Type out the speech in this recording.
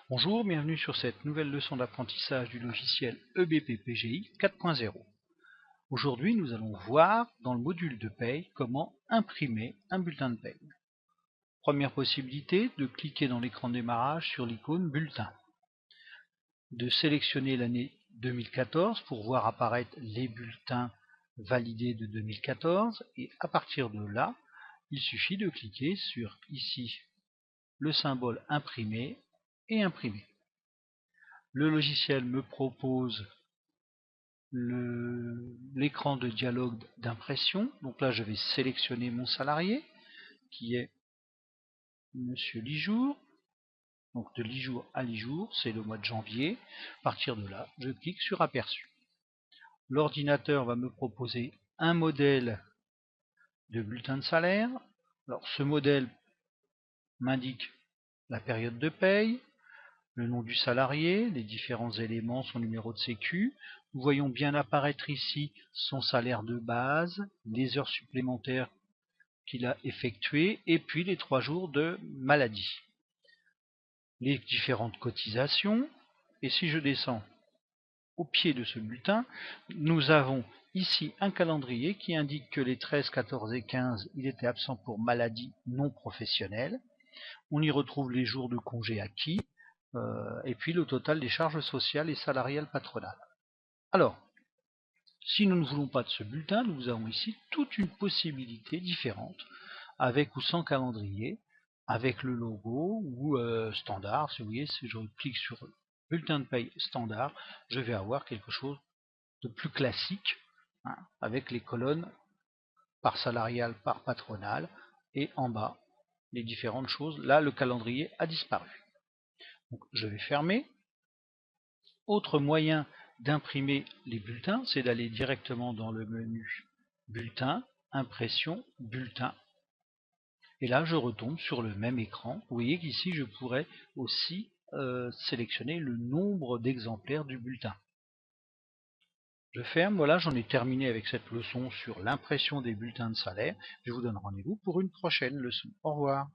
Bonjour, bienvenue sur cette nouvelle leçon d'apprentissage du logiciel EBP PGI 4.0. Aujourd'hui, nous allons voir dans le module de paye comment imprimer un bulletin de paye. Première possibilité, de cliquer dans l'écran de démarrage sur l'icône bulletin, de sélectionner l'année 2014 pour voir apparaître les bulletins validés de 2014 et à partir de là, il suffit de cliquer sur ici le symbole imprimer et imprimer. Le logiciel me propose l'écran de dialogue d'impression. Donc là, je vais sélectionner mon salarié, qui est Monsieur Lijour. Donc de Lijour à Lijour, c'est le mois de janvier. À partir de là, je clique sur Aperçu. L'ordinateur va me proposer un modèle de bulletin de salaire. Alors ce modèle m'indique la période de paye, le nom du salarié, les différents éléments, son numéro de sécu. Nous voyons bien apparaître ici son salaire de base, les heures supplémentaires qu'il a effectuées et puis les 3 jours de maladie. Les différentes cotisations. Et si je descends au pied de ce bulletin, nous avons ici un calendrier qui indique que les 13, 14 et 15, il était absent pour maladie non professionnelle. On y retrouve les jours de congé acquis, et puis le total des charges sociales et salariales patronales. Alors, si nous ne voulons pas de ce bulletin, nous avons ici toute une possibilité différente, avec ou sans calendrier, avec le logo ou standard. Si vous voyez, si je clique sur bulletin de paye standard, je vais avoir quelque chose de plus classique, avec les colonnes par salarial, par patronal, et en bas, les différentes choses. Là, le calendrier a disparu. Donc, je vais fermer. Autre moyen d'imprimer les bulletins, c'est d'aller directement dans le menu Bulletin, Impression, Bulletin. Et là, je retombe sur le même écran. Vous voyez qu'ici, je pourrais aussi sélectionner le nombre d'exemplaires du bulletin. Je ferme, voilà, j'en ai terminé avec cette leçon sur l'impression des bulletins de salaire. Je vous donne rendez-vous pour une prochaine leçon. Au revoir.